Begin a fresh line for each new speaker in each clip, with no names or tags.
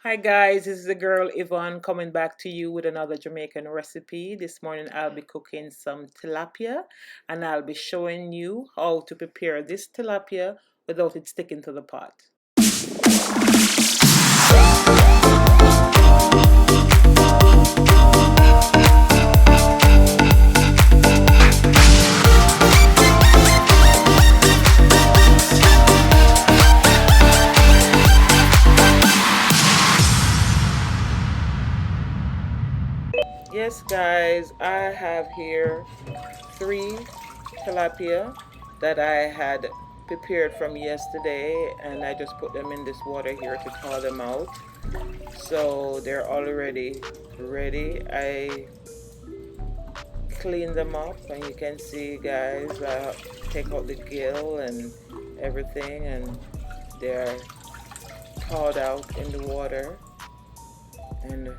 Hi guys, this is the girl Yvonne coming back to you with another Jamaican recipe. This morning I'll be cooking some tilapia and I'll be showing you how to prepare this tilapia without it sticking to the pot. Yes guys, I have here 3 tilapia that I had prepared from yesterday, and I just put them in this water here to thaw them out. So they're already ready. I cleaned them up, and you can see guys, I take out the gill and everything, and they're thawed out in the water and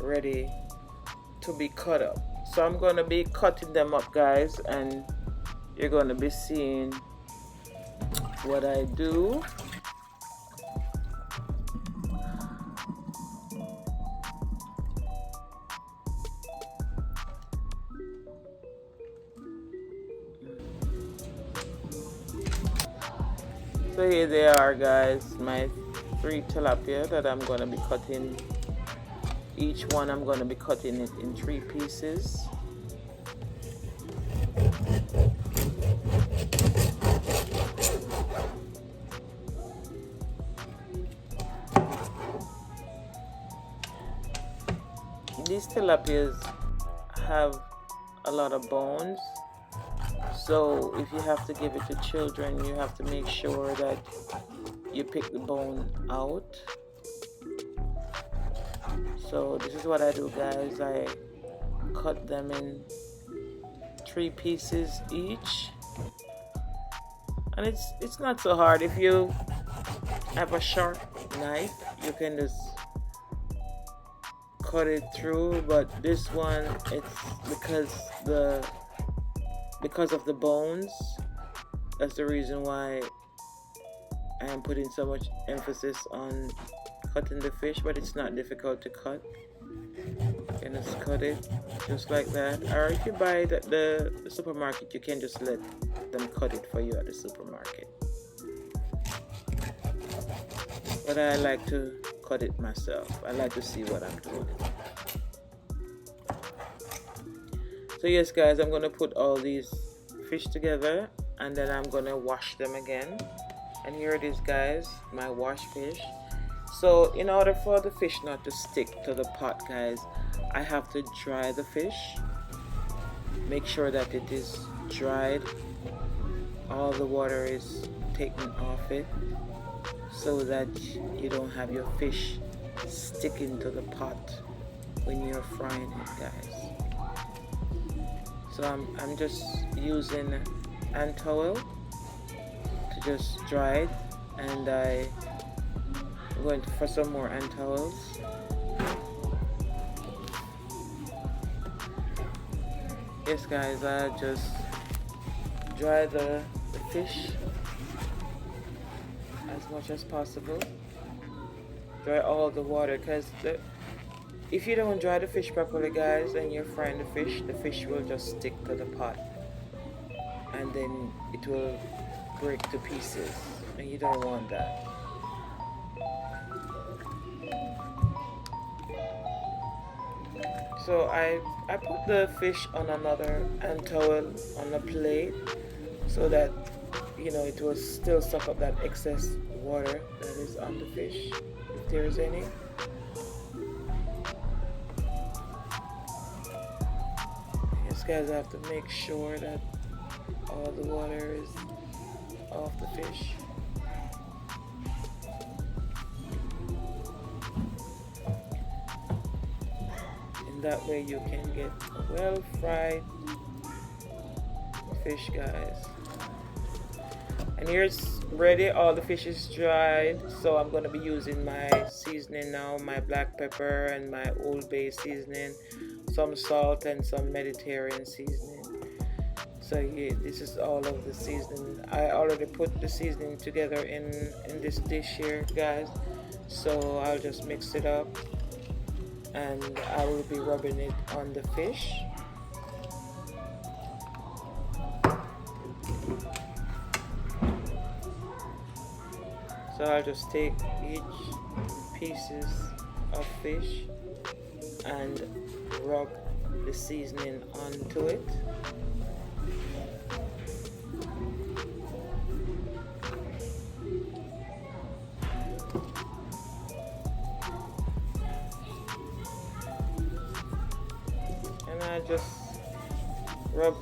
ready to be cut up. So I'm going to be cutting them up guys, and you're going to be seeing what I do. So here they are guys, my 3 tilapia that I'm going to be cutting. Each one I'm going to be cutting it in 3 pieces. These tilapias have a lot of bones, so if you have to give it to children, you have to make sure that you pick the bone out. So this is what I do guys, I cut them in 3 pieces each, and it's not so hard. If you have a sharp knife, you can just cut it through, but this one, it's because of the bones. That's the reason why I am putting so much emphasis on cutting the fish, but it's not difficult to cut. You can just cut it just like that, or if you buy it at the supermarket, you can just let them cut it for you at the supermarket. But I like to cut it myself. I like to see what I'm doing. So yes guys, I'm going to put all these fish together, and then I'm going to wash them again. And here it is guys, my washed fish. So in order for the fish not to stick to the pot guys, I have to dry the fish. Make sure that it is dried, all the water is taken off it, so that you don't have your fish sticking to the pot when you're frying it guys. So I'm just using hand towel to just dry it, and I'm going for some more hand towels. Yes guys, I just dry the fish as much as possible. Dry all the water, because if you don't dry the fish properly guys and you're frying the fish will just stick to the pot, and then it will break to pieces, and you don't want that. So I put the fish on another hand towel on a plate, so that it will still suck up that excess water that is on the fish, if there is any. Yes guys, I have to make sure that all the water is off the fish. And that way you can get a well fried fish guys. And here it's ready, all the fish is dried. So I'm going to be using my seasoning now, my black pepper and my Old Bay seasoning, some salt and some Mediterranean seasoning. So yeah, this is all of the seasoning. I already put the seasoning together in this dish here guys. So I'll just mix it up and I will be rubbing it on the fish. So I'll just take each pieces of fish and rub the seasoning onto it. And I just rub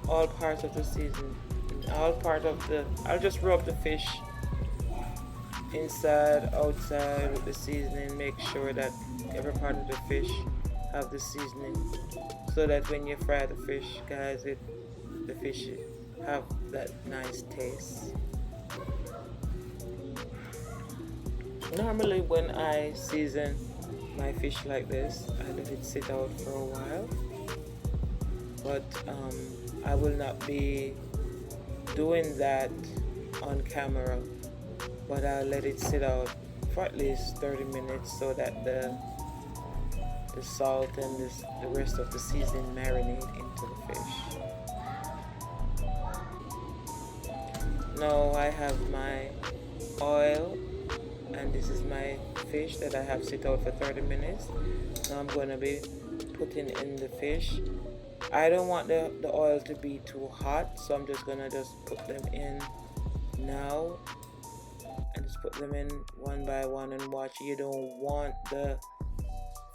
all parts of the seasoning, I'll just rub the fish inside, outside with the seasoning. Make sure that every part of the fish have the seasoning, so that when you fry the fish, guys, the fish have that nice taste. Normally when I season my fish like this, I let it sit out for a while, but I will not be doing that on camera, but I'll let it sit out for at least 30 minutes so that the salt and the rest of the seasoning marinate into the fish. Now I have my oil, and this is my fish that I have sit out for 30 minutes. Now I'm going to be putting in the fish. I don't want the oil to be too hot, so I'm just going to put them in now, and just put them in one by one and watch. You don't want the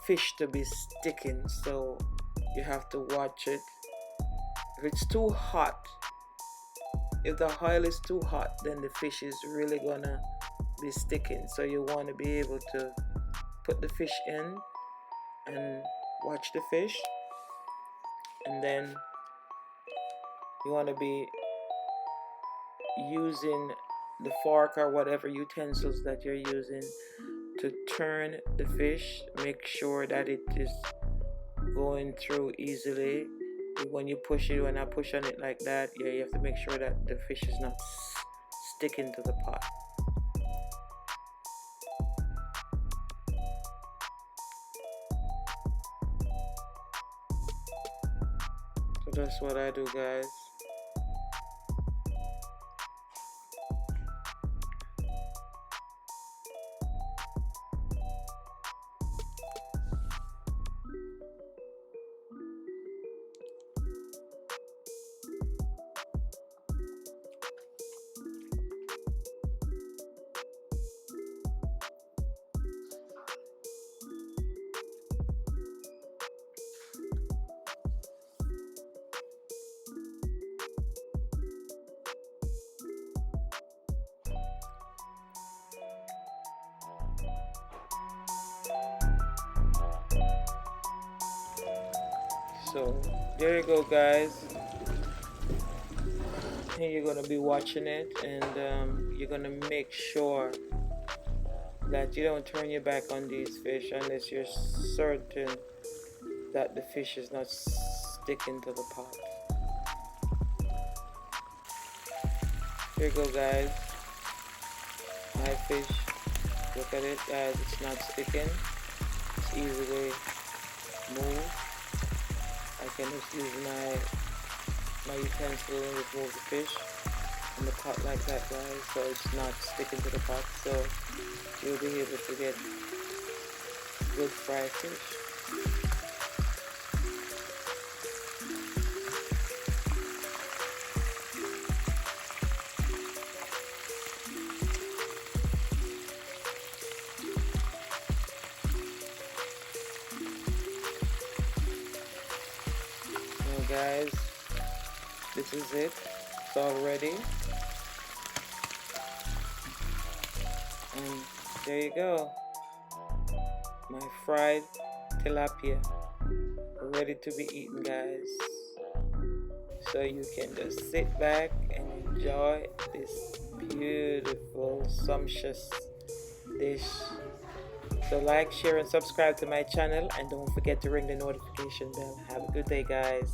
fish to be sticking, so you have to watch it. If it's too hot, if the oil is too hot, then the fish is really gonna be sticking. So you want to be able to put the fish in and watch the fish, and then you want to be using the fork or whatever utensils that you're using to turn the fish. Make sure that it is going through easily. When you push it, when I push on it like that, yeah, you have to make sure that the fish is not sticking to the pot. So that's what I do, guys. So there you go, guys. Here you're gonna be watching it, and you're gonna make sure that you don't turn your back on these fish unless you're certain that the fish is not sticking to the pot. Here you go, guys. My fish. Look at it, guys. It's not sticking. It's easily moved. I can just use my utensil and remove the fish in the pot like that, guys, so it's not sticking to the pot, so you'll be able to get good fried fish. Guys, this is it. It's all ready, and there you go, my fried tilapia ready to be eaten, guys. So you can just sit back and enjoy this beautiful, sumptuous dish. So like, share, and subscribe to my channel, and don't forget to ring the notification bell. Have a good day, guys.